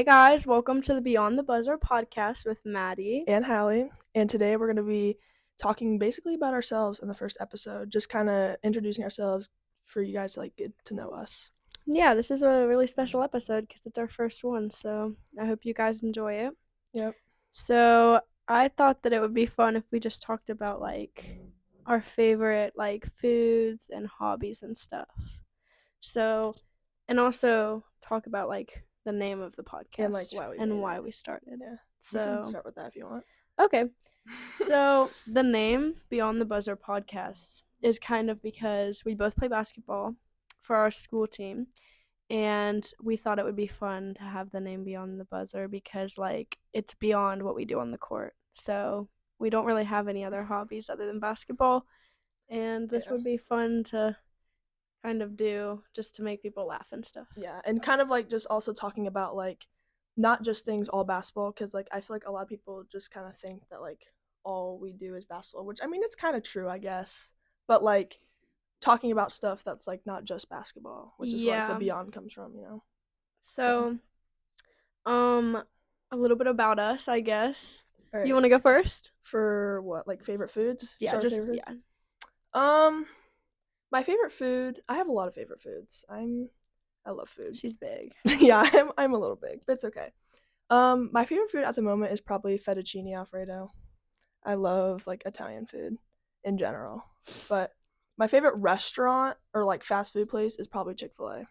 Hey guys, welcome to the Beyond the Buzzer podcast with Maddie. And Hallie, and today we're going to be talking basically about ourselves in the first episode, just kind of introducing ourselves for you guys to get to know us. Yeah, this is a really special episode because it's our first one, so I hope you guys enjoy it. Yep. So I thought that it would be fun if we just talked about our favorite foods and hobbies and stuff. So, and also talk about the name of the podcast and why we started. Yeah. So we can start with that if you want. Okay. So the name Beyond the Buzzer podcast is kind of because we both play basketball for our school team, and we thought it would be fun to have the name Beyond the Buzzer because it's beyond what we do on the court. So we don't really have any other hobbies other than basketball, and this would be fun to kind of do just to make people laugh and stuff. Yeah, and kind of just also talking about not just things all basketball, because I feel like a lot of people just kind of think that all we do is basketball, which I mean it's kind of true, I guess, but talking about stuff that's not just basketball, which is where the beyond comes from, So a little bit about us, I guess. Right. You want to go first? For what, favorite foods? Yeah, just favorite foods? Yeah. My favorite food. I have a lot of favorite foods. I love food. She's big. Yeah, I'm a little big, but it's okay. My favorite food at the moment is probably fettuccine alfredo. I love Italian food in general, but my favorite restaurant or fast food place is probably Chick-fil-A.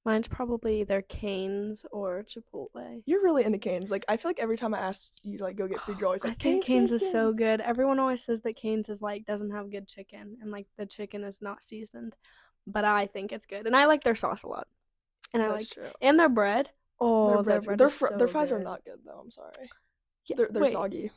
Mine's probably either Cane's or Chipotle. You're really into Cane's. I feel like every time I ask you to go get food, you're always I think Cane's is so good. Everyone always says that Cane's is doesn't have good chicken and the chicken is not seasoned, but I think it's good and I like their sauce a lot. And That's true. And their bread. Oh, their fries are not good though. I'm sorry. Yeah, they're soggy.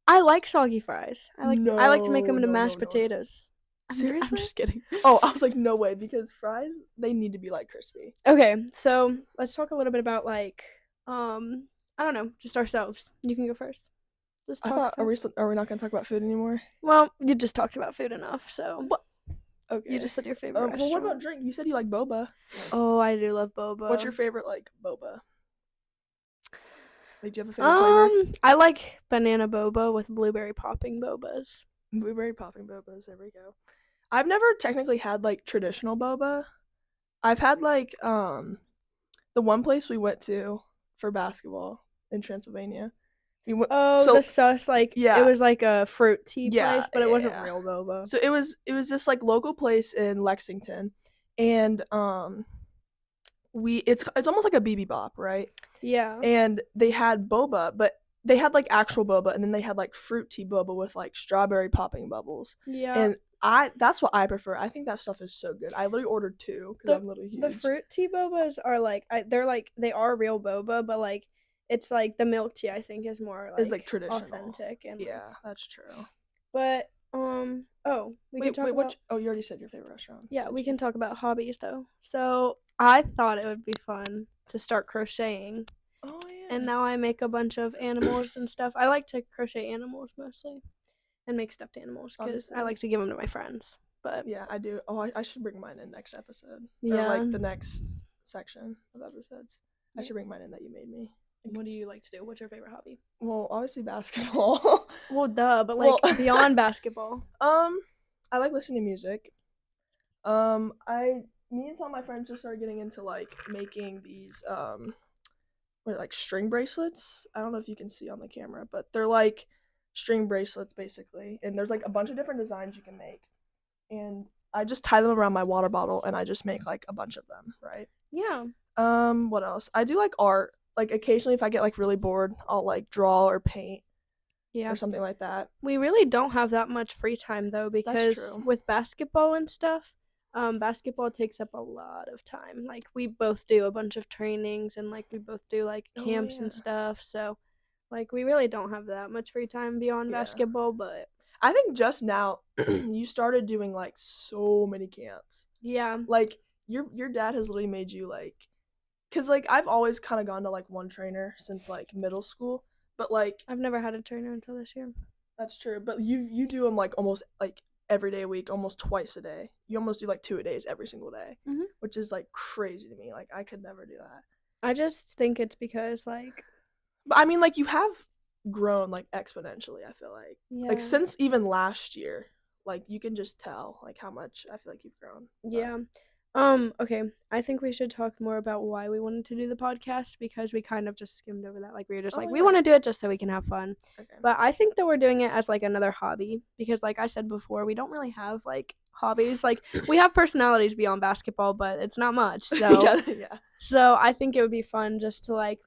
I like soggy fries. I like to make them into mashed potatoes. Seriously? I'm just kidding. Oh, I was no way, because fries, they need to be crispy. Okay, so let's talk a little bit about I don't know, just ourselves. You can go first. Just talk. Are we not gonna talk about food anymore? Well, you just talked about food enough, so. What? Okay. You just said your favorite restaurant. Well, what about drink? You said you like boba. Oh, I do love boba. What's your favorite boba? Do you have a favorite flavor? I like banana boba with blueberry popping bobas. Blueberry popping bobas. There we go. I've never technically had traditional boba. I've had the one place we went to for basketball in Transylvania. The sus it was a fruit tea place, but it wasn't real boba. So it was this local place in Lexington, and it's almost like a BB Bop, right? Yeah. And they had boba, but they had actual boba, and then they had fruit tea boba with strawberry popping bubbles. Yeah. And that's what I prefer. I think that stuff is so good. I literally ordered 2 because I'm literally huge. The fruit tea bobas are they are real boba, but it's the milk tea I think is more is traditional, authentic, and yeah, that's true. But you already said your favorite restaurants. Yeah, we can talk about hobbies though. So I thought it would be fun to start crocheting. Oh yeah. And now I make a bunch of animals and stuff. I like to crochet animals mostly, and make stuffed animals because I like to give them to my friends. But yeah, I do. Oh, I should bring mine in next episode. Yeah. Or the next section of episodes. I should bring mine in that you made me. What do you like to do? What's your favorite hobby? Well, obviously basketball. Well, duh, but beyond basketball. I like listening to music. Me and some of my friends just started getting into making these string bracelets. I don't know if you can see on the camera, but they're string bracelets basically, and there's a bunch of different designs you can make, and I just tie them around my water bottle and I just make a bunch of them, right? Yeah. What else? I do art. Occasionally if I get really bored, I'll draw or paint. Yeah. Or something like that. We really don't have that much free time though, because with basketball and stuff, basketball takes up a lot of time. We both do a bunch of trainings, and we both do camps and stuff, so we really don't have that much free time beyond basketball. But I think just now you started doing so many camps. Yeah. Your dad has literally made you because I've always kind of gone to one trainer since middle school, but I've never had a trainer until this year. That's true, but you do them almost every day a week, almost twice a day. You almost do 2 a days every single day, which is crazy to me. I could never do that. I just think it's because like But I mean, like, you have grown like exponentially. I feel like yeah. since even last year, like you can just tell like how much I feel like you've grown. But Yeah. Okay. I think we should talk more about why we wanted to do the podcast because we kind of just skimmed over that. Like we were just oh like, we yeah, want to do it just so we can have fun. okay, But I think that we're doing it as like another hobby because like I said before, we don't really have like hobbies. Like we have personalities beyond basketball, but it's not much. So yeah. so I think it would be fun just to like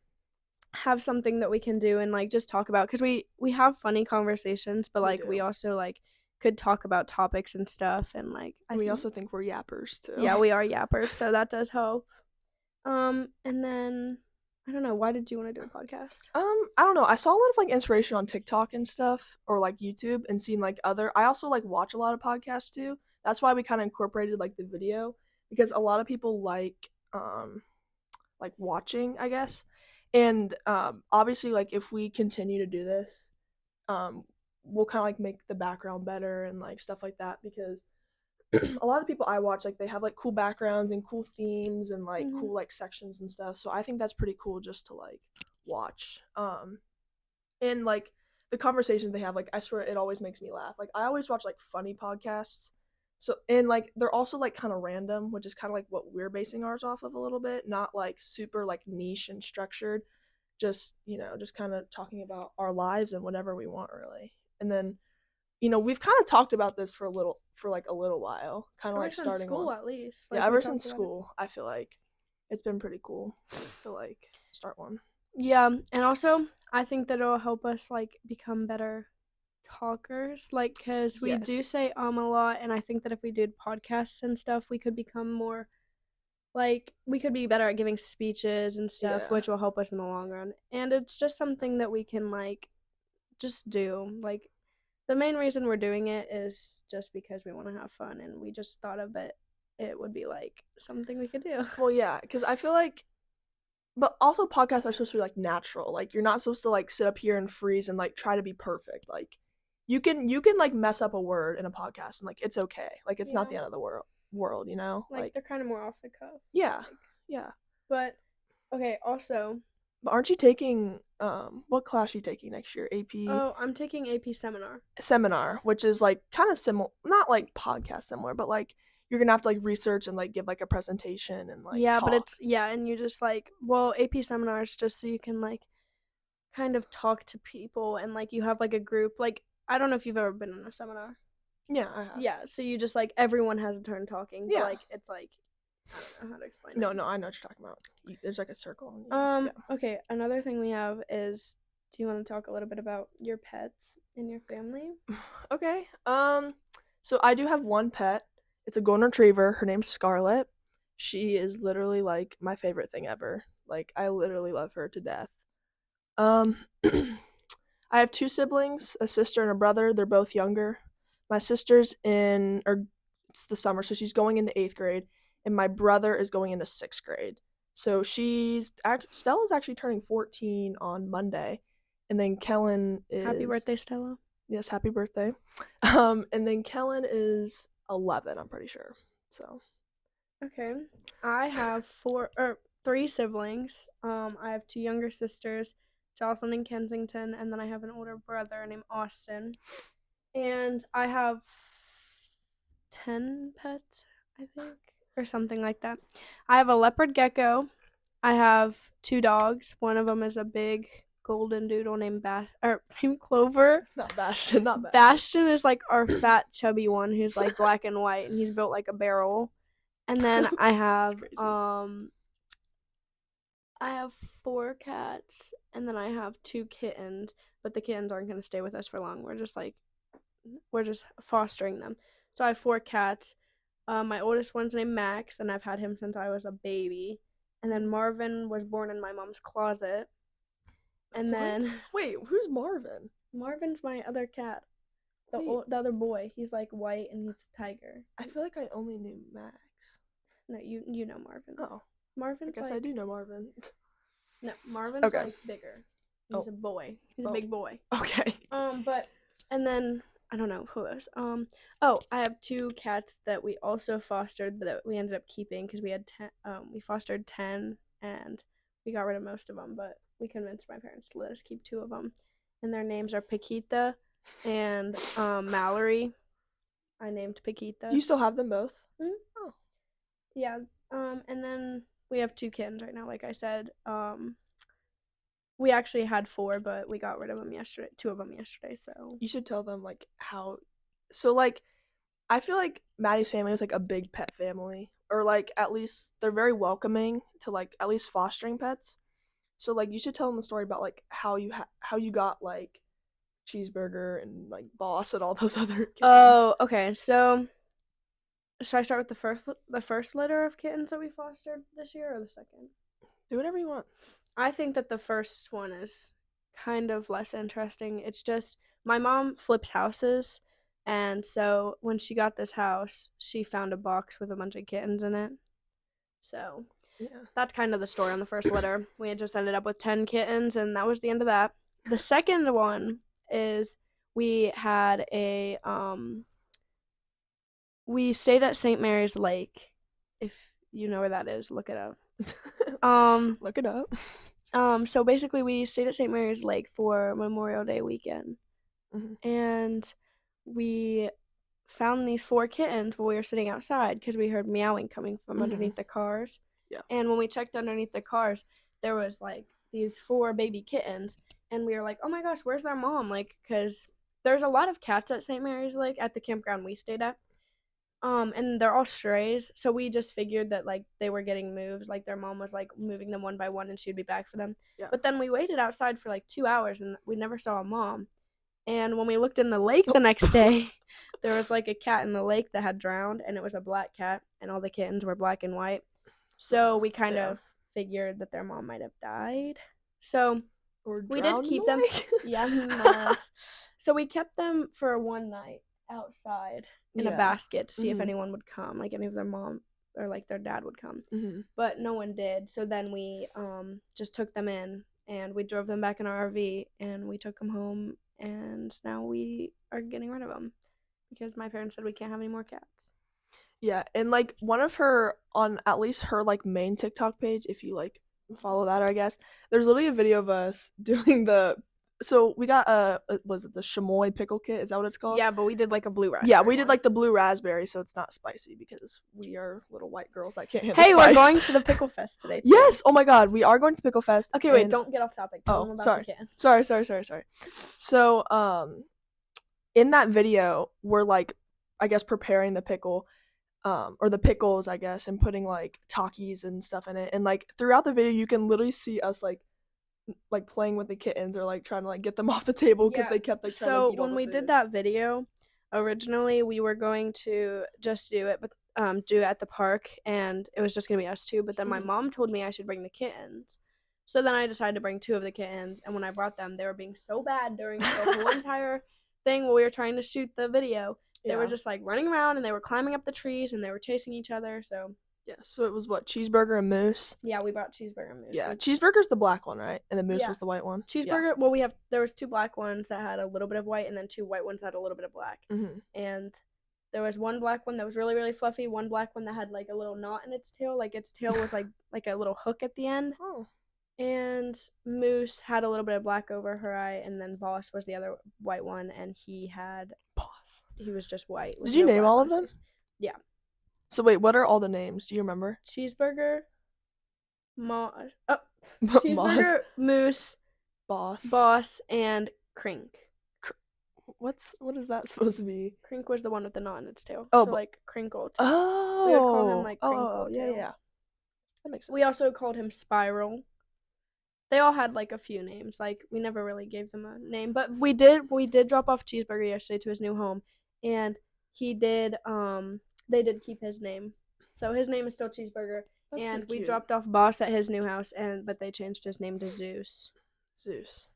have something that we can do and like just talk about because we have funny conversations, but We like we do. also like could talk about topics and stuff and like I We think also think we're yappers too. yeah, we are yappers, so that does help. And then I don't know, why did you want to do a podcast? I don't know. I saw a lot of like inspiration on TikTok and stuff, or like YouTube, and seeing like other. I also like watch a lot of podcasts too. That's why we kind of incorporated like the video because a lot of people like watching, I guess. And obviously, like if we continue to do this, um, we'll kind of like make the background better and like stuff like that because a lot of the people I watch like they have like cool backgrounds and cool themes and like Mm-hmm. cool like sections and stuff. So I think that's pretty cool just to like watch. And like the conversations they have, like I swear it always makes me laugh. Like I always watch like funny podcasts. So and like they're also like kind of random, which is kind of like what we're basing ours off of a little bit, not like super like niche and structured. Just, just kind of talking about our lives and whatever we want really. And then we've kind of talked about this for like a little while, kind of Ever like since starting school, one. at least. Yeah, Like we ever talked since about it. school, I feel like it's been pretty cool to like start one. Yeah, and also I think that it'll help us like become better talkers, like because we do Yes. say a lot, and I think that if we did podcasts and stuff, we could become more like we could be better at giving speeches and stuff, Yeah. which will help us in the long run. And it's just something that we can like just do. Like the main reason we're doing it is just because we want to have fun, and we just thought of it. It would be like something we could do. Well, yeah, because I feel like, but also podcasts are supposed to be like natural. Like you're not supposed to like sit up here and freeze and like try to be perfect. Like you can like mess up a word in a podcast and like it's okay. Like it's not Yeah, the end of the world. like Like they're kind of more off the cuff. yeah, Like, yeah. but okay. Also, But aren't you taking what class are you taking next year? AP oh, I'm taking AP seminar. seminar, which is like kind of similar, not like podcast similar, but like you're gonna have to like research and like give like a presentation and like Yeah, but talk. it's yeah, and you just like well, AP seminars just so you can like kind of talk to people and like you have like a group. Like I don't know if you've ever been in a seminar. Yeah, I have. Yeah, so you just like everyone has a turn talking, but Yeah. like it's like I don't know how to explain No, it. no, I know what you're talking about. There's like a circle. And yeah. Okay, another thing we have is do you want to talk a little bit about your pets in your family? Okay. So I do have one pet. It's a golden retriever. Her name's Scarlet. She is literally like my favorite thing ever. Like I literally love her to death. Um I have two siblings, a sister and a brother. They're both younger. My sister's or it's the summer, so she's going into 8th grade, and my brother is going into 6th grade. So Stella's actually turning 14 on Monday, and then Kellen Happy is birthday, Stella. yes, happy birthday. And then Kellen is 11, I'm pretty sure. So Okay. I have three siblings. I have two younger sisters, Jocelyn and Kensington, and then I have an older brother named Austin. And I have 10 pets, I think, or something like that. I have a leopard gecko. I have two dogs. One of them is a big golden doodle named named Clover. not Bastion, not Bastion. Bastion is like our fat chubby one who's like black and white and he's built like a barrel. And then I have I have 4 cats and then I have 2 kittens, but the kittens aren't going to stay with us for long. We're just fostering them. So I have 4 cats. My oldest one's named Max and I've had him since I was a baby. And then Marvin was born in my mom's closet. And What? then Wait, who's Marvin? Marvin's my other cat. Wait. The other boy. He's like white and he's a tiger. I feel like I only knew Max. No, you know Marvin. Oh, I Marvin's guess like I do know Marvin. no, Marvin's Okay. like bigger. He's Oh. a boy. He's Oh. a big boy. Okay. But and then I don't know who else. Oh, I have 2 cats that we also fostered that we ended up keeping because we had 10. We fostered 10, and we got rid of most of them, but we convinced my parents to let us keep 2 of them. And their names are Paquita and Mallory. I named Paquita. Do you still have them both? Mhm. Oh. Yeah. And then we have 2 kittens right now, like I said. We actually had 4, but we got rid of them yesterday. 2 of them yesterday. So You should tell them like how. So like, I feel like Maddie's family is like a big pet family, or like at least they're very welcoming to like at least fostering pets. So like, you should tell them the story about like how you got like Cheeseburger and like Boss and all those other kittens. Oh, okay. So should I start with the first litter of kittens that we fostered this year, or the second? Do whatever you want. I think that the first one is kind of less interesting. It's just my mom flips houses, and so when she got this house, she found a box with a bunch of kittens in it. So Yeah. that's kind of the story on the first litter. We had just ended up with 10 kittens, and that was the end of that. The second one is we had we stayed at St. Mary's Lake. If you know where that is, look it up. Look it up. So basically we stayed at St. Mary's Lake for Memorial Day weekend. Mhm. And we found these 4 kittens while we were sitting outside because we heard meowing coming from underneath the cars. Yeah. And when we checked underneath the cars, there was like these 4 baby kittens, and we were like, "Oh my gosh, where's their mom?" Like, cuz there's a lot of cats at St. Mary's Lake at the campground we stayed at. And they're all strays, so we just figured that like they were getting moved, like their mom was like moving them one by one and she'd be back for them. Yeah. But then we waited outside for like 2 hours and we never saw a mom. And when we looked in the lake the next day, there was like a cat in the lake that had drowned, and it was a black cat, and all the kittens were black and white. So we kind of figured that their mom might have died. So we did keep them. Yeah. So we kept them for one night outside in a basket to see if anyone would come, like any of their mom or like their dad would come. But no one did. So then we just took them in, and we drove them back in our RV, and we took them home, and now we are getting rid of them because my parents said we can't have any more cats. Yeah, and like one of her, on at least her like main TikTok page, if you like follow that, I guess, there's literally a video of us doing so we got was it the chamoy pickle kit? Is that what it's called? Yeah, but we did like a blue raspberry. Yeah, we did like the blue raspberry, so it's not spicy because we are little white girls that can't handle spice. Hey, we're going to the Pickle Fest today too. Yes! Oh my god, we are going to Pickle Fest. Okay, wait, don't get off topic. Tell them about sorry. the kitten. Sorry. So, in that video, we're like, I guess, preparing the pickle, or the pickles, I guess, and putting like Takis and stuff in it. And like throughout the video, you can literally see us like playing with the kittens or like trying to like get them off the table because they kept like trying to eat all the food. So when we did that video, originally we were going to just do it, but do it at the park, and it was just gonna be us 2. But then my mom told me I should bring the kittens. So then I decided to bring 2 of the kittens, and when I brought them, they were being so bad during the whole entire thing while we were trying to shoot the video. They were just like running around, and they were climbing up the trees, and they were chasing each other. So yeah, so it was what, Cheeseburger and Moose? Yeah, we brought Cheeseburger and Moose. Yeah, Cheeseburger's the black one, right? And the Moose was the white one. Cheeseburger. Well, there was 2 black ones that had a little bit of white, and then 2 white ones that had a little bit of black. And there was one black one that was really, really fluffy. One black one that had like a little knot in its tail, like its tail was like a little hook at the end. Oh. And Moose had a little bit of black over her eye, and then Boss was the other white one, and he was just white. Did you name all of them? Yeah. So wait, what are all the names? Do you remember? Cheeseburger, Cheeseburger, Moose, Boss, and Crink. What is that supposed to be? Crink was the one with the knot in its tail. Oh, so like Crinkle. Oh. We would call him like Crinkle. Yeah. That makes sense. We also called him Spiral. They all had like a few names. Like we never really gave them a name, but we did drop off Cheeseburger yesterday to his new home, and he did they did keep his name. So his name is still Cheeseburger. That's and so we cute. dropped off Boss at his new house, but they changed his name to Zeus.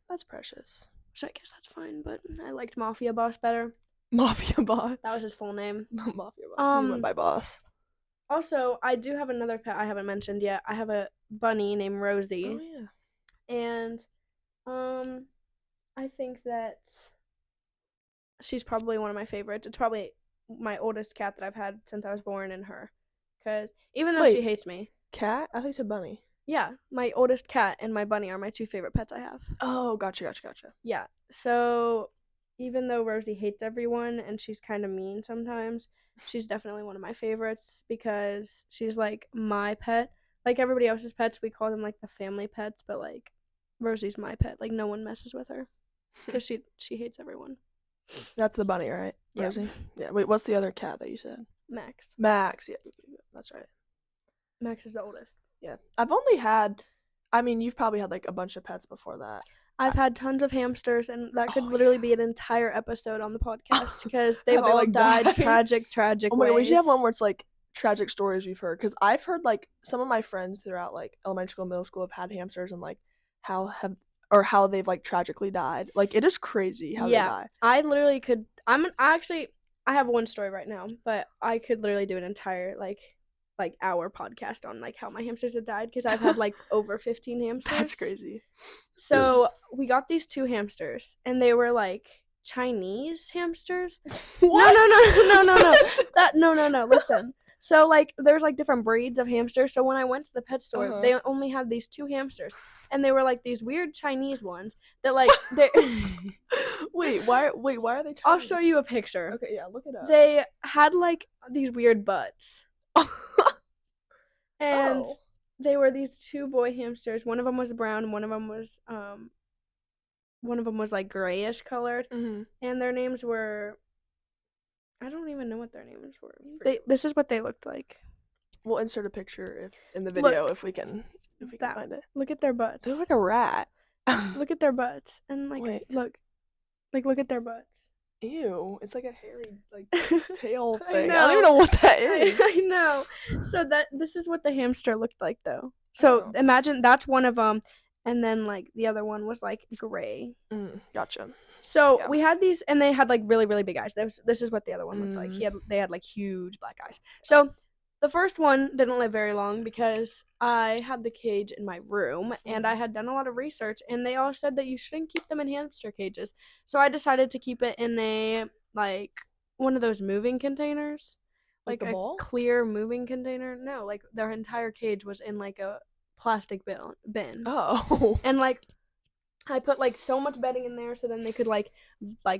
That's precious. Which I guess that's fine, but I liked Mafia Boss better. Mafia Boss. That was his full name. Mafia Boss. He went by Boss. Also, I do have another pet I haven't mentioned yet. I have a bunny named Rosie. Oh yeah. And I think that she's probably one of my favorites. It's probably my oldest cat that I've had since I was born, and her. Because even though she hates me. Cat? I thought you said bunny. Yeah, my oldest cat and my bunny are my 2 favorite pets I have. Oh, gotcha. Yeah. So even though Rosie hates everyone and she's kind of mean sometimes, she's definitely one of my favorites because she's like my pet. Like everybody else's pets, we call them like the family pets, but like Rosie's my pet. Like no one messes with her because she hates everyone. That's the bunny, right? Yeah. Rosie? Yeah. Wait, what's the other cat that you said? Max. Max. Yeah, that's right. Max is the oldest. Yeah. I've only had, I mean, you've probably had like a bunch of pets before that. I've had tons of hamsters, and that could Oh, literally yeah. be an entire episode on the podcast because they've Have they, all like, died died? tragic Oh my god, we ways. should have one where it's like tragic stories we've heard. Because I've heard like some of my friends throughout like elementary school, middle school have had hamsters and like how they've like tragically died. Like it is crazy how they die. I literally could. I have one story right now, but I could literally do an entire like hour podcast on like how my hamsters have died because I've had like over 15 hamsters. That's crazy. So we got these 2 hamsters, and they were like Chinese hamsters. What? No. Listen. So like there's like different breeds of hamsters. So when I went to the pet store, they only had these 2 hamsters, and they were like these weird Chinese ones that like they. Wait, why are they Chinese? I'll show you a picture. Okay, yeah, look it up. They had like these weird butts. And they were these 2 boy hamsters. One of them was brown, and one of them was like grayish colored. Mm-hmm. And their names were, I don't even know what their names were. This is what they looked like. We'll insert a picture in the video if we can find it. Look at their butts. They look like a rat. Look at their butts, and like look at their butts. Ew, it's like a hairy like tail I thing. know. I don't even know what that is. I know. So this is what the hamster looked like though. So imagine that's one of them, and then like the other one was like gray. Gotcha. So we had these, and they had like really really big eyes. This is what the other one looked like. They had like huge black eyes. So the first one didn't live very long because I had the cage in my room, and I had done a lot of research, and they all said that you shouldn't keep them in hamster cages. So I decided to keep it in a like one of those moving containers, like a clear moving container. No, like their entire cage was in like a plastic bin. Oh. And like I put like so much bedding in there so then they could like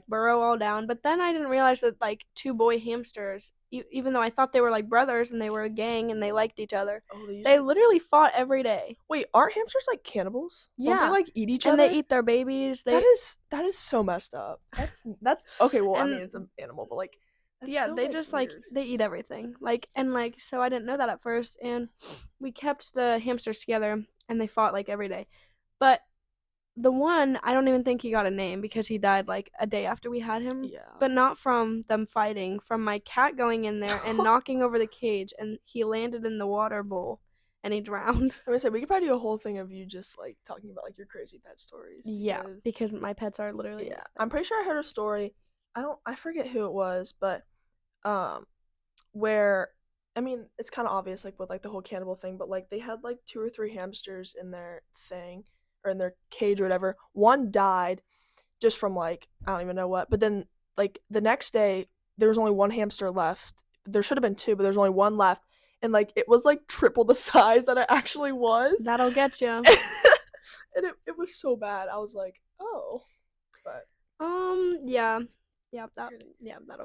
burrow all down. But then I didn't realize that like 2 boy hamsters, even though I thought they were like brothers and they were a gang and they liked each other, they literally fought every day. Wait, aren't hamsters like cannibals? Yeah. Don't they like eat each and other? they eat their babies. That is so messed up. That's okay. Well, I mean it's an animal, but like so, they just weird. Like they eat everything. Like and like so I didn't know that at first, and we kept the hamsters together and they fought like every day. But the one, I don't even think he got a name because he died like a day after we had him. Yeah. But not from them fighting, from my cat going in there and knocking over the cage, and he landed in the water bowl and he drowned. I'm gonna say we could probably do a whole thing of you just like talking about like your crazy pet stories. Because my pets are literally. Yeah, I'm pretty sure I heard a story. I forget who it was, but where I mean it's kind of obvious like with like the whole cannibal thing, but like they had like 2 or 3 hamsters in their thing. Or in their cage or whatever. One died just from like I don't even know what, but then like the next day there was only 1 hamster left. There should have been 2, but there's only 1 left, and like it was like triple the size that it actually was. That'll get you. And it was so bad. I was like, oh, but that'll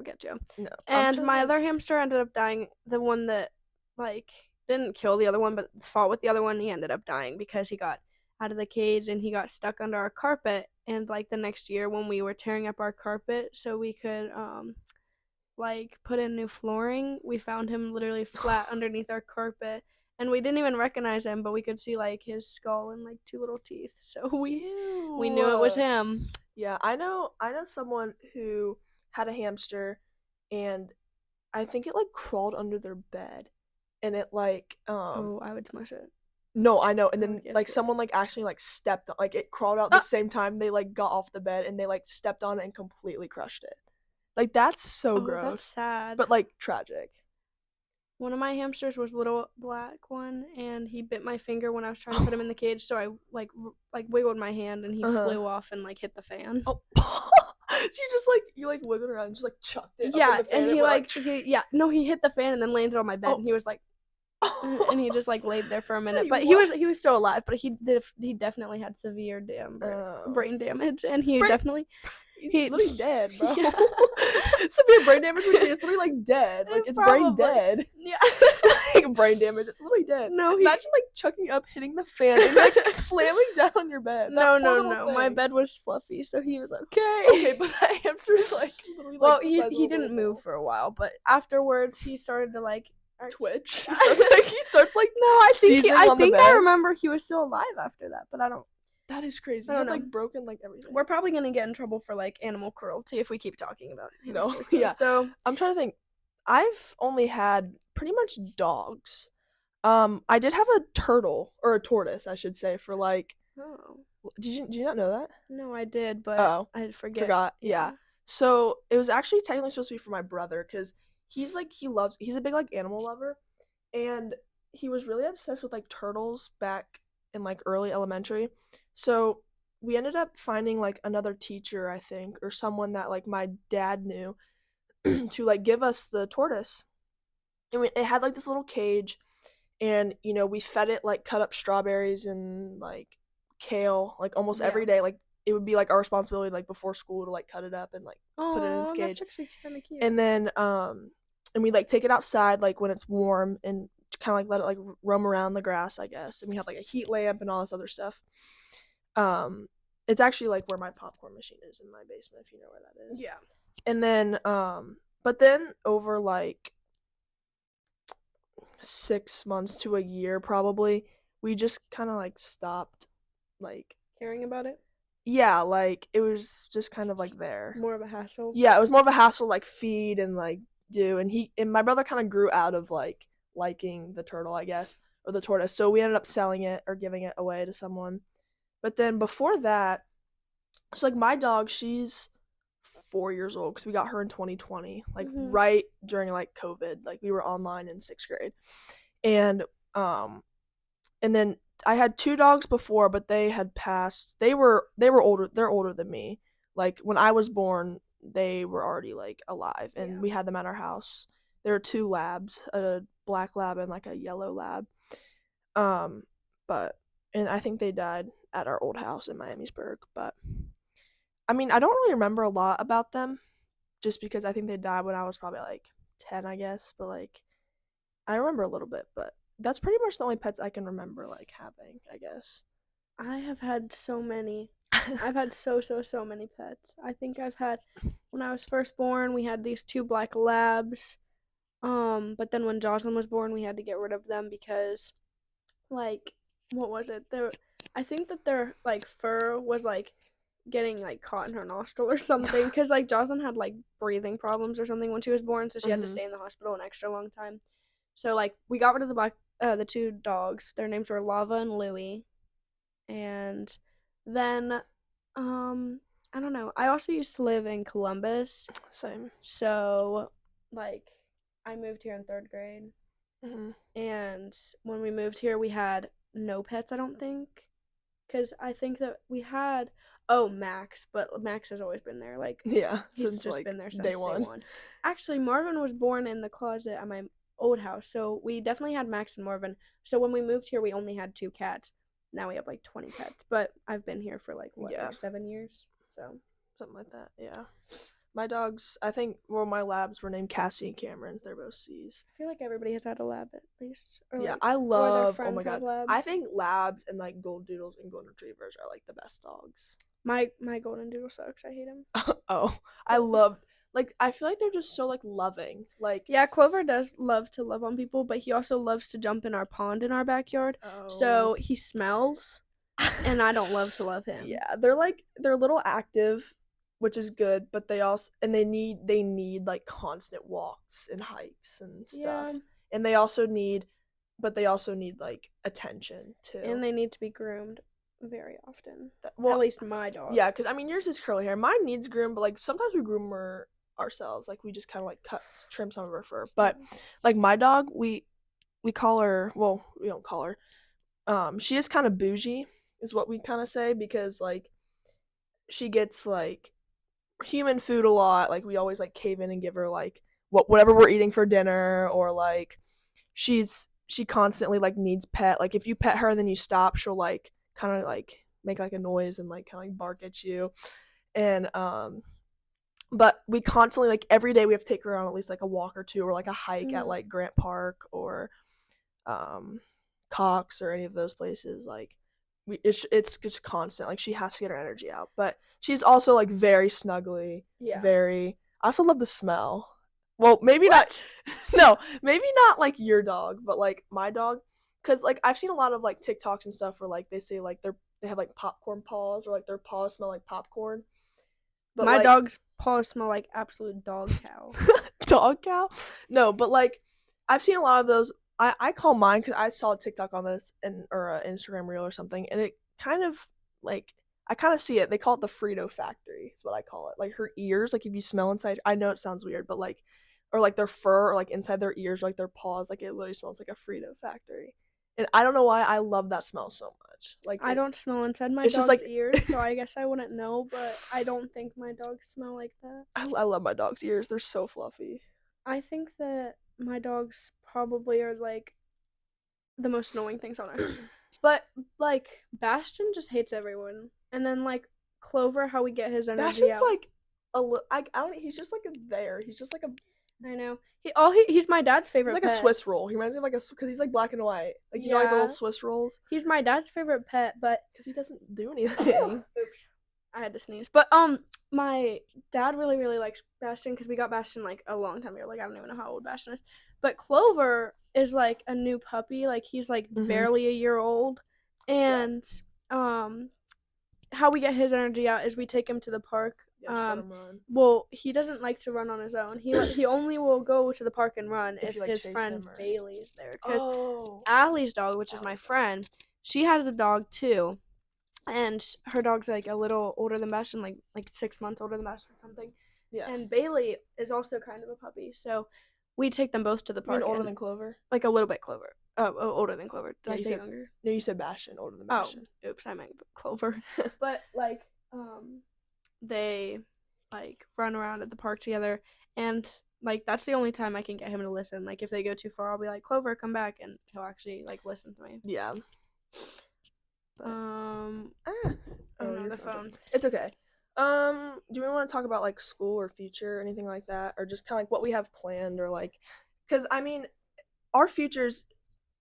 get you. No, and my other hamster ended up dying. The one that like didn't kill the other one but fought with the other one, he ended up dying because he got out of the cage and he got stuck under our carpet. And like the next year when we were tearing up our carpet so we could like put in new flooring, we found him literally flat underneath our carpet, and we didn't even recognize him, but we could see like his skull and like 2 little teeth, so we knew it was him. Yeah, I know someone who had a hamster, and I think it like crawled under their bed, and it like I would smush it. No, I know. And then like someone like actually like stepped on, like it crawled out the same time they like got off the bed, and they like stepped on it and completely crushed it. Like that's so gross. That's sad. But like tragic. One of my hamsters was little black one, and he bit my finger when I was trying to put him in the cage, so I like wiggled my hand and he flew off and like hit the fan. Oh. So you wiggled around and just like chucked it. Yeah, up in the fan and he hit the fan and then landed on my bed, and he was like and he just like laid there for a minute. Wait, But he was still alive, but he definitely had severe brain damage, and he definitely he's literally dead, bro. Yeah. Severe brain damage would be it's literally like dead. Like it's brain Probably. dead. Yeah. Like brain damage, it's literally dead. No, imagine like chucking up, hitting the fan, and like slamming down on your bed. No. Thing. My bed was fluffy, so he was okay. Okay, but that hamster's like literally. Well, like, he didn't move for a while, but afterwards he started to like twitch. Yeah. He starts like no, I think I bed. remember he was still alive after that, but I don't. That is crazy. I don't know. Like broken like everything. We're probably gonna get in trouble for like animal cruelty if we keep talking about it. No, yeah. So I'm trying to think. I've only had pretty much dogs. I did have a turtle or a tortoise, I should say, for like. Oh. Did you not know that? No, I did, but I forgot. Yeah. So it was actually technically supposed to be for my brother because he's a big like animal lover, and he was really obsessed with like turtles back in like early elementary. So we ended up finding like another teacher, I think, or someone that like my dad knew to like give us the tortoise. And it had like this little cage, and we fed it like cut up strawberries and like kale like almost every day. Like it would be like our responsibility like before school to like cut it up and like put it in its cage. That's actually kind of cute. And then and we like take it outside like when it's warm and kind of like let it like roam around the grass, I guess. And we have like a heat lamp and all this other stuff. It's actually like where my popcorn machine is in my basement, if you know where that is. Yeah. And then but then over like 6 months to a year probably, we just kind of like stopped like caring about it. Yeah, like it was just kind of like there. More of a hassle. Yeah, it was more of a hassle like feed and like do, and my brother kind of grew out of like liking the turtle, I guess, or the tortoise. So we ended up selling it or giving it away to someone. But then before that, so like my dog, she's 4 years old because we got her in 2020, like right during like COVID. Like we were online in 6th grade, and then I had 2 dogs before, but they had passed. They were older. They're older than me. Like when I was born, they were already like alive, and we had them at our house. There were 2 labs, a black lab and like a yellow lab. And I think they died at our old house in Miamisburg. But I mean, I don't really remember a lot about them, just because I think they died when I was probably like 10, I guess. But like, I remember a little bit, but that's pretty much the only pets I can remember like having, I guess. I have had so many. I've had so many pets. I think I've had, when I was first born, we had these 2 black labs. But then when Jocelyn was born, we had to get rid of them because, like, what was it? I think that their like fur was like getting like caught in her nostril or something. Because like Jocelyn had like breathing problems or something when she was born, so she had to stay in the hospital an extra long time. So like we got rid of the 2 dogs. Their names were Lava and Louie. And then I don't know. I also used to live in Columbus. Same. So like I moved here in 3rd grade. And when we moved here, we had no pets, I don't think. Because I think that we had Max, but Max has always been there. Like he's just like been there since day one. Actually, Marvin was born in the closet at my old house, so we definitely had Max and Marvin. So when we moved here, we only had 2 cats. Now we have like 20 pets, but I've been here for like like 7 years, so something like that. Yeah, my dogs, I think, my labs were named Cassie and Cameron. They're both C's. I feel like everybody has had a lab at least. Or yeah, like, I love. Oh my god, labs. I think labs and like gold doodles and golden retrievers are like the best dogs. My golden doodle sucks. I hate him. I love. Like, I feel like they're just so, like, loving. Like, yeah, Clover does love to love on people, but he also loves to jump in our pond in our backyard. So he smells, and I don't love to love him. Yeah, they're a little active, which is good, but they need like constant walks and hikes and stuff. Yeah. And they also need like attention too. And they need to be groomed very often. At least my dog. Yeah, because I mean yours is curly hair. Mine needs groomed, but like sometimes we groom her ourselves. Like we just kind of like trim some of her fur. But like my dog, we call her. Well, we don't call her. She is kind of bougie, is what we kind of say, because like she gets like human food a lot. Like we always like cave in and give her like whatever we're eating for dinner, or like she's she constantly like needs pet. Like if you pet her and then you stop, she'll like kind of like make like a noise and like kind of like bark at you. And but we constantly like every day we have to take her on at least like a walk or two or like a hike at like Grant Park or um Cox or any of those places. Like it's just constant. Like she has to get her energy out. But she's also like very snuggly. Yeah. Very. I also love the smell. Well, maybe What? not. No, maybe not like your dog, but like my dog. Cause like I've seen a lot of like TikToks and stuff where like they say like they have like popcorn paws or like their paws smell like popcorn. But My like, dog's paws smell like absolute dog cow. dog cow? No, but like I've seen a lot of those. I call mine because I saw a TikTok on this or an Instagram reel or something, and it kind of like I kind of see it. They call it the Frito factory. Is what I call it. Like her ears, like if you smell inside, I know it sounds weird, but like or like their fur or like inside their ears, or, like their paws, like it literally smells like a Frito factory. And I don't know why I love that smell so much. Like I don't smell inside my it's dog's just like ears, so I guess I wouldn't know, but I don't think my dogs smell like that. I love my dog's ears. They're so fluffy. I think that my dogs probably are like the most annoying things on earth. But like Bastion just hates everyone, and then like Clover, how we get his energy Bastion's out. like I don't. He's just like a there. He's just like a. I know. He's my dad's favorite. He's like pet. a Swiss roll. He reminds me of like a because he's like black and white. Like you know like the little Swiss rolls. He's my dad's favorite pet, but because he doesn't do anything. Oops. I had to sneeze. But my dad really really likes Bastion because we got Bastion like a long time ago. Like I don't even know how old Bastion is. But Clover is like a new puppy. Like he's like barely a year old, and how we get his energy out is we take him to the park. Yeah, just let him run. Well, he doesn't like to run on his own. He only will go to the park and run if like, his friend or... Bailey is there. Because Allie's dog, which is my friend, she has a dog too, and her dog's like a little older than Bastion, like 6 months older than Bastion or something. Yeah. And Bailey is also kind of a puppy, so we take them both to the park. You mean older than Clover? Like a little bit Clover. Oh, older than Clover. Did I say younger? No, you said Bastion, older than Bastion. Oh, oops, I meant Clover. But like, they like run around at the park together, and like that's the only time I can get him to listen. Like if they go too far, I'll be like, Clover, come back, and he'll actually like listen to me. Yeah. But, oh no, the phone. It's okay. Do we want to talk about like school or future or anything like that, or just kind of like what we have planned, or like, because I mean, our futures,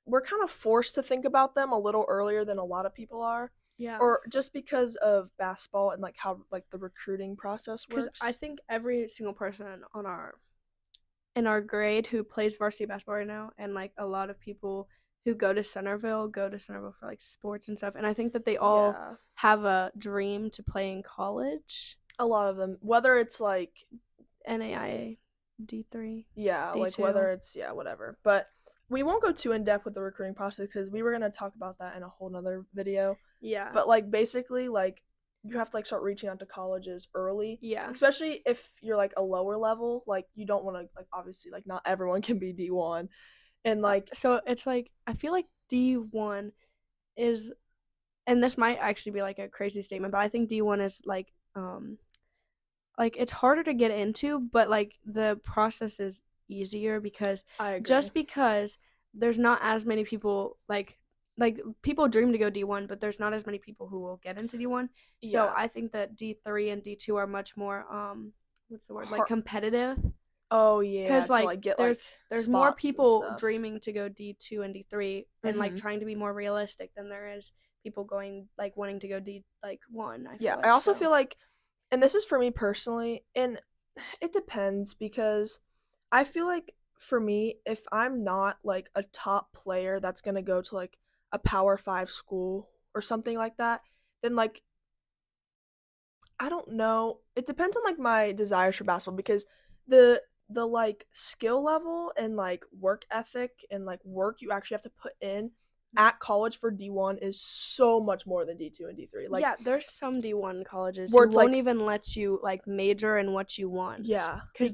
we're kind of forced to think about them a little earlier than a lot of people are. Yeah. Or just because of basketball and like how like the recruiting process works. Because I think every single person in our grade who plays varsity basketball right now, and like a lot of people who go to Centerville for like sports and stuff, and I think that they all have a dream to play in college. A lot of them, whether it's like NAIA, D3. Yeah, D2. Like whether it's whatever. But we won't go too in depth with the recruiting process because we were gonna talk about that in a whole nother video. Yeah. But like basically like you have to like start reaching out to colleges early. Yeah. Especially if you're like a lower level, like you don't want to like obviously like not everyone can be D1. And like so it's like I feel like D1 is, and this might actually be like a crazy statement, but I think D1 is like it's harder to get into, but like the process is easier because just because there's not as many people like people dream to go D1, but there's not as many people who will get into D1. Yeah. So I think that D3 and D2 are much more what's the word, like competitive. Oh yeah, because like get, there's more people dreaming to go D2 and D3 and like trying to be more realistic than there is people going like wanting to go D1. I also feel like, and this is for me personally, and it depends because I feel like for me, if I'm not like a top player that's gonna go to like a Power 5 school or something like that, then like I don't know. It depends on like my desires for basketball because the like skill level and like work ethic and like work you actually have to put in at college for D1 is so much more than D2 and D3. Like there's some D1 colleges who won't even let you like major in what you want. Yeah, because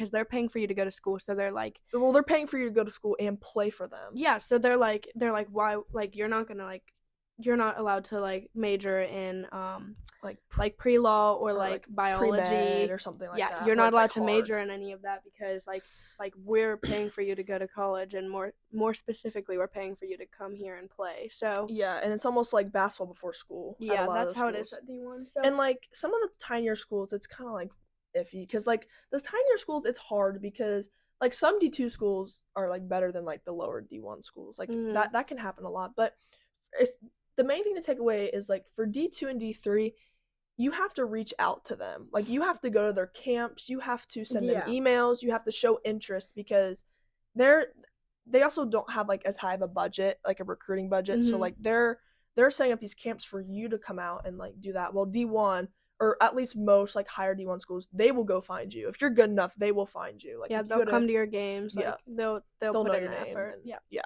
they're paying for you to go to school, so they're like, well, they're paying for you to go to school and play for them. Yeah, so they're like why, like you're not gonna like you're not allowed to like major in like like pre-law or like like pre-med biology. or something like Yeah, that. you're where not it's like allowed to hard. major in any of that because like we're paying for you to go to college, and more specifically we're paying for you to come here and play. So Yeah, and it's almost like basketball before school at a yeah, lot of that's the how it is schools. at D1. So And like some of the tinier schools, it's kind of like iffy because like the tinier schools, it's hard because like some D2 schools are like better than like the lower D1 schools. Like that can happen a lot. But it's the main thing to take away is like for D2 and D3, you have to reach out to them. Like you have to go to their camps, you have to send them yeah, emails, you have to show interest because they're they also don't have like as high of a budget, like a recruiting budget. So like they're setting up these camps for you to come out and like do that. Well, D1 or at least most like higher D1 schools, they will go find you. If you're good enough, they will find you. Like yeah, if you they'll go to come to your games. yeah, Like they'll they'll put know in your the name effort. and Yeah, yeah.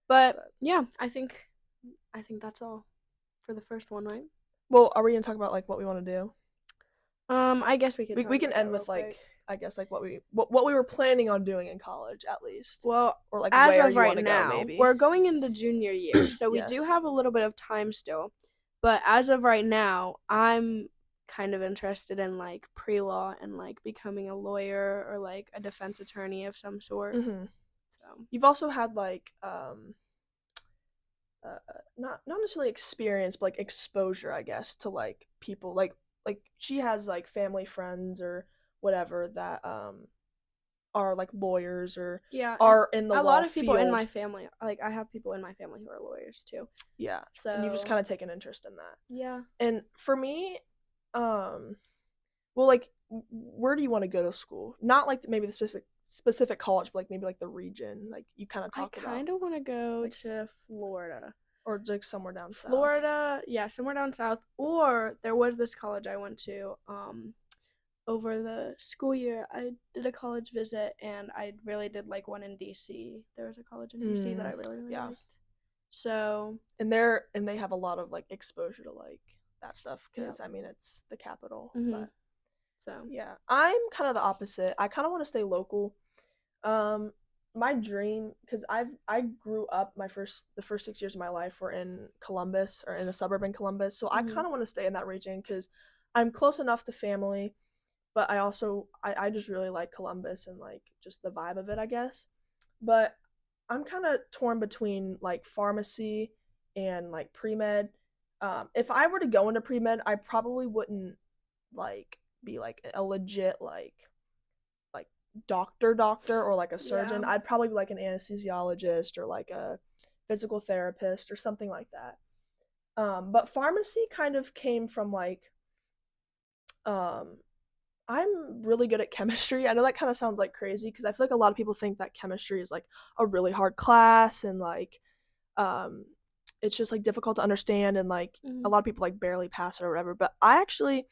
but yeah, I think that's all for the first one, right? Well, are we gonna talk about like what we want to do? I guess we can. We talk can about end that with real like quick. I guess like what we were planning on doing in college at least, Well, or like as where of you right want to go now, maybe. we're going into junior year, so we do Yes. have a little bit of time still. But as of right now, I'm kind of interested in like pre-law and like becoming a lawyer or like a defense attorney of some sort. Mm-hmm. So You've also had like not necessarily experience, but like exposure, I guess, to like people like she has like family friends or whatever that are like lawyers or yeah, are in the a law lot of people in field. my family, like I have people in my family who are lawyers too. Yeah, So and you've just kind of taken interest in that. yeah. And for me, well, like where do you want to go to school? Not like maybe the specific college, but like maybe like the region, like you kind of I talked about, kind of want to go like to Florida. or like somewhere down south. Florida, yeah, somewhere down south. Or there was this college I went to over the school year. I did a college visit and I really did like one in DC. There was a college in DC that I really Yeah. liked. So And they have a lot of like exposure to like that stuff because I mean it's the capital. But so yeah, I'm kind of the opposite. I kind of want to stay local. My dream, because I grew up the first 6 years of my life were in Columbus or in a suburb in Columbus, so I kind of want to stay in that region because I'm close enough to family, but I also I just really like Columbus and like just the vibe of it, I guess. But I'm kind of torn between like pharmacy and like pre-med. If I were to go into pre-med, I probably wouldn't like be like a legit like doctor or like a surgeon. yeah. I'd probably be like an anesthesiologist or like a physical therapist or something like that. But pharmacy kind of came from like I'm really good at chemistry. I know that kind of sounds like crazy because I feel like a lot of people think that chemistry is like a really hard class and like um it's just like difficult to understand and like a lot of people like barely pass it or whatever. But I actually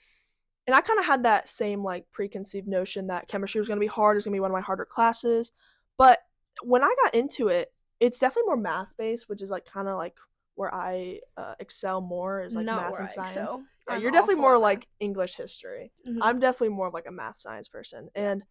and I kind of had that same like preconceived notion that chemistry was going to be hard, it's going to be one of my harder classes. But when I got into it, it's definitely more math based, which is like kind of like where I excel more is like Not math where and I science. excel. Yeah, I'm you're definitely awful more at like math. English history. I'm definitely more of like a math science person. And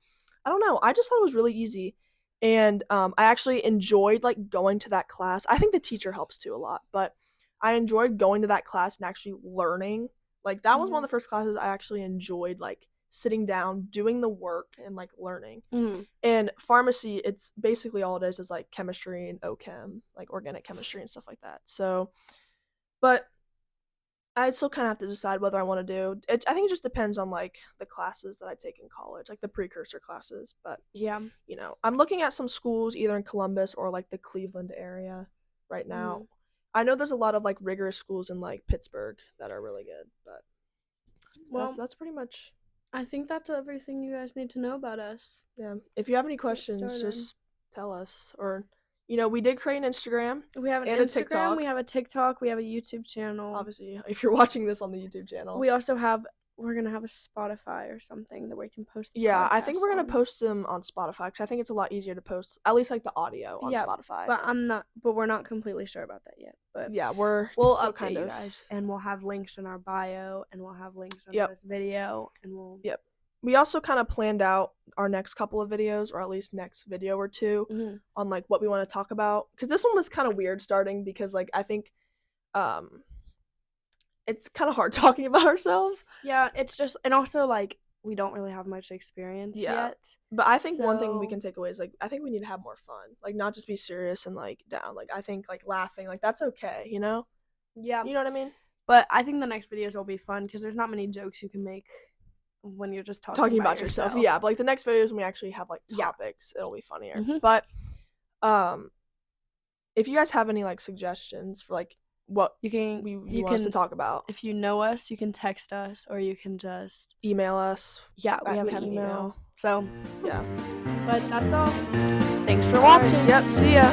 I don't know, I just thought it was really easy. And I actually enjoyed like going to that class. I think the teacher helps too a lot, but I enjoyed going to that class and actually learning. Like that was one of the first classes I actually enjoyed like sitting down, doing the work and like learning. And pharmacy, it's basically all it is like chemistry and OChem, like organic chemistry and stuff like that. So, but I still kind of have to decide whether I want to do it. I think it just depends on like the classes that I take in college, like the precursor classes. But yeah, you know, I'm looking at some schools either in Columbus or like the Cleveland area right now. I know there's a lot of like rigorous schools in like Pittsburgh that are really good, but well, that's pretty much. I think that's everything you guys need to know about us. Yeah. If you have any questions, just tell us. Or, you know, we did create an Instagram. We have an and Instagram, a TikTok. we have a TikTok, we have a YouTube channel. Obviously, if you're watching this on the YouTube channel. We also have we're gonna have a Spotify or something that we can post. Yeah, I think we're gonna post them on Spotify because I think it's a lot easier to post at least like the audio on Spotify. But we're not completely sure about that yet. But yeah, we'll update kind you of guys, and we'll have links in our bio, and we'll have links in this video, and we'll. Yep. We also kind of planned out our next couple of videos, or at least next video or two, on like what we want to talk about. Because this one was kind of weird starting because like I think it's kind of hard talking about ourselves. Yeah, it's just, and also like we don't really have much experience yet. But I think one thing we So- can take away is like I think we need to have more fun. Like not just be serious and like down. Like I think like laughing, like that's okay, you know? Yeah, You know what I mean? but I think the next videos will be fun because there's not many jokes you can make when you're just talking About yourself. Yeah, but like the next videos when we actually have like Yeah. topics, it'll be funnier. Mhm. But if you guys have any like suggestions for like what You can we you want us to can talk about, if you know us, you can text us or you can just email us. yeah, we have we an have an email. email. So, Yeah. but that's all. Thanks for All right, watching. Yep, see ya.